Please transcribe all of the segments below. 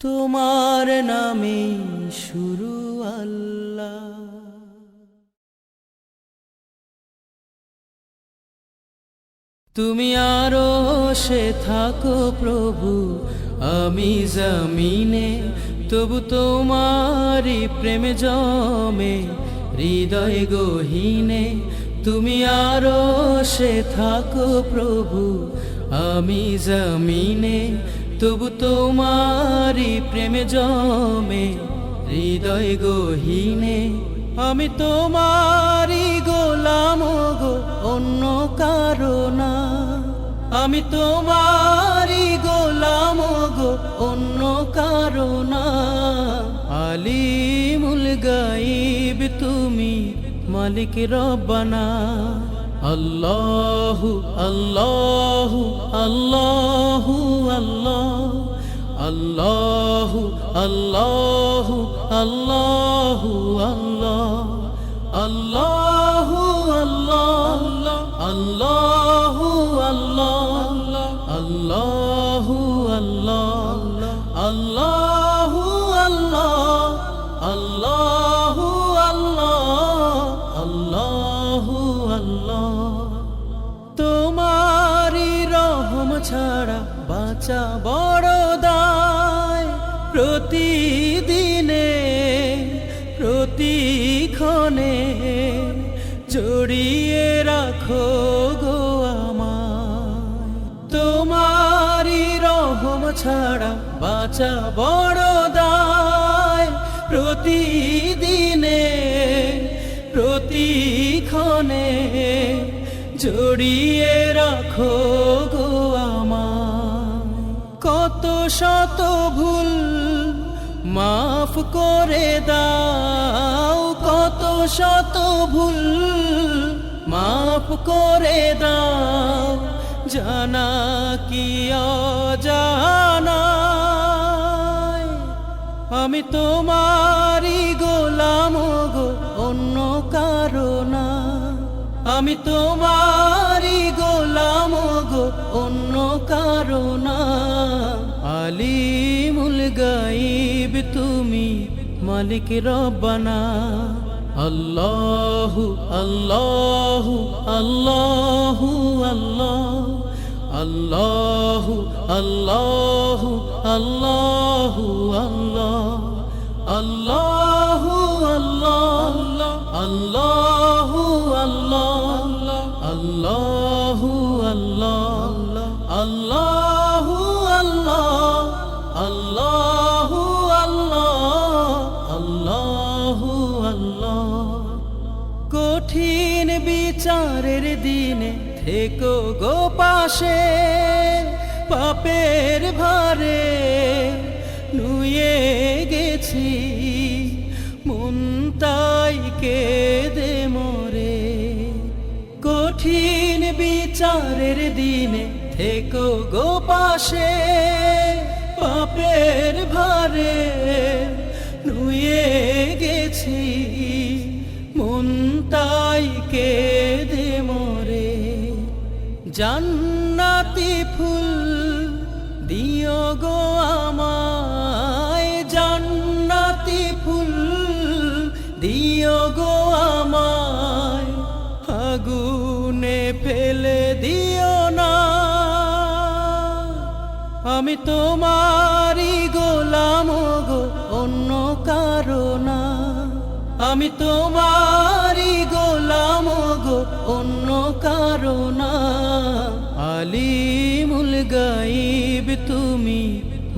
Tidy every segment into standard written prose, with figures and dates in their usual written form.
তোমার নামে শুরু আল্লাহ। তুমি আরশে থাকো প্রভু, আমি জমিনে, তবু তোমারি প্রেমে জমে হৃদয় গহীনে। তুমি আরশে থাকো প্রভু, আমি জমিনে, তবু তোমারি প্রেমে জমে হৃদয় গহীনে। আমি তোমারি গোলাম গো, অন্য কারো না। আমি তোমারি গোলাম গো, অন্য কারো না। আলিমুল গায়ব তুমি, মালিক রব্বানা। আল্লাহু আল্লাহু আল্লাহু আল্লাহ, আল্লাহু আল্লাহু আল্লাহু আল্লাহ, আল্লাহু আল্লাহ, আল্লাহু আল্লাহ, আল্লাহু আল্লাহ, আল্লাহু আল্লাহ, আল্লাহু আল্লাহ, আল্লাহু আল্লাহ। তোমারি রহম ছাড়া বাঁচা বড় দায়। প্রতিদিনে প্রতিক্ষণে জড়িয়ে রাখো গো আমায়। তোমারি রহম ছাড়া বাঁচা বড় দায়। প্রতিদিনে প্রতিক্ষণে জড়িয়ে রাখো গো আমায়। কত শত ভুল মাফ করে দাও, কত শত ভুল মাফ করে দাও, জানা কি অজানা। আমি তোমারি গোলাম গো, অন্য কারো না। আমি তোমারি গোলাম গো, অন্য কারো না। আলিমুল গায়ব তুমি, মালিক রব্বানা। আল্লাহু আল্লাহু আল্লাহু আল্লাহ, আল্লাহু আল্লাহু আল্লাহু আল্লাহ, আল্লাহু আল্লাহ, আল্লাহু আল্লাহ, আল্লাহু আল্লাহ, আল্লাহু আল্লাহ, আল্লাহু আল্লাহ, আল্লাহু আল্লাহ। কঠিন বিচারের দিনে থেকো গো পাশে, পাপের ভারে নুয়ে গেছি, মন তাই কেঁদে মরে। কঠিন বিচারের দিনে থেকো গো পাশে, পাপের ভারে নুয়ে গেছি, মন তাই কেঁদে মরে। জান্নাতি ফুল দিও গো আমায়, জান্নাতি ফুল দিও গো আমায়, আগুনে ফেলে দিও না। আমি তোমারি গোলাম গো, অন্য কারো না। আমি তোমারি গোলাম গো, অন্য কারো না। আলিমুল গায়ব তুমি,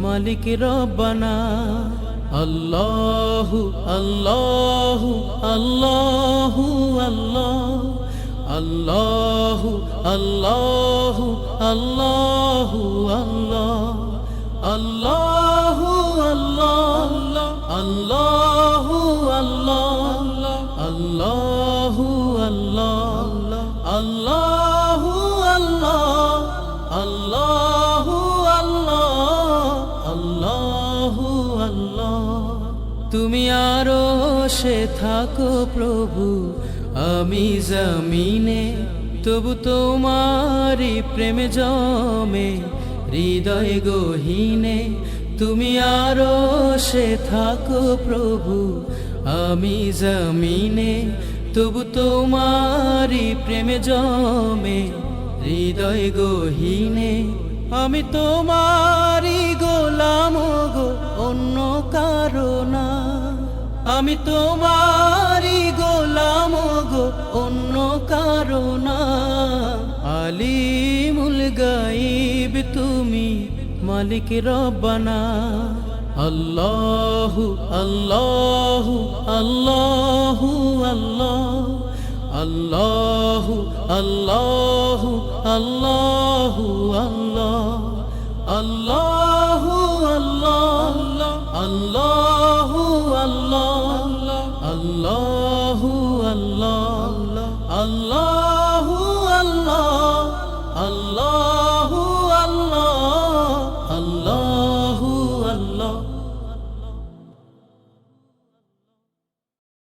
মালিক রব্বানা। আল্লাহু আল্লাহু আল্লাহু আল্লাহ, আল্লাহু আল্লাহু আল্লাহু আল্লাহ, আল্লাহু আল্লাহ, আল্লাহু আল্লাহ, আল্লাহু আল্লাহ, আল্লাহু আল্লাহ, আল্লাহু আল্লাহ, আল্লাহু আল্লাহ। তুমি আরশে থাকো প্রভু, আমি জমিনে, তবু তোমারি প্রেমে জমে হৃদয় গহীনে। তুমি আরশে থাকো প্রভু, আমি জমিনে, তবু তোমারি প্রেমে জমে হৃদয় গহীনে। আমি তোমারি গোলাম গো, অন্য কারো না। আমি তোমারি গোলাম গো, অন্য কারো না। আলিমুল গায়ব তুমি, মালিক রব্বানা। আল্লাহু আল্লাহু আল্লাহু আল্লাহ, আল্লাহু আল্লাহু আল্লাহু আল্লাহ, আল্লাহু আল্লাহ, আল্লাহু আল্লাহ, আল্লাহু আল্লাহ, আল্লাহু আল্লাহ, আল্লাহু আল্লাহ, আল্লাহু আল্লাহ।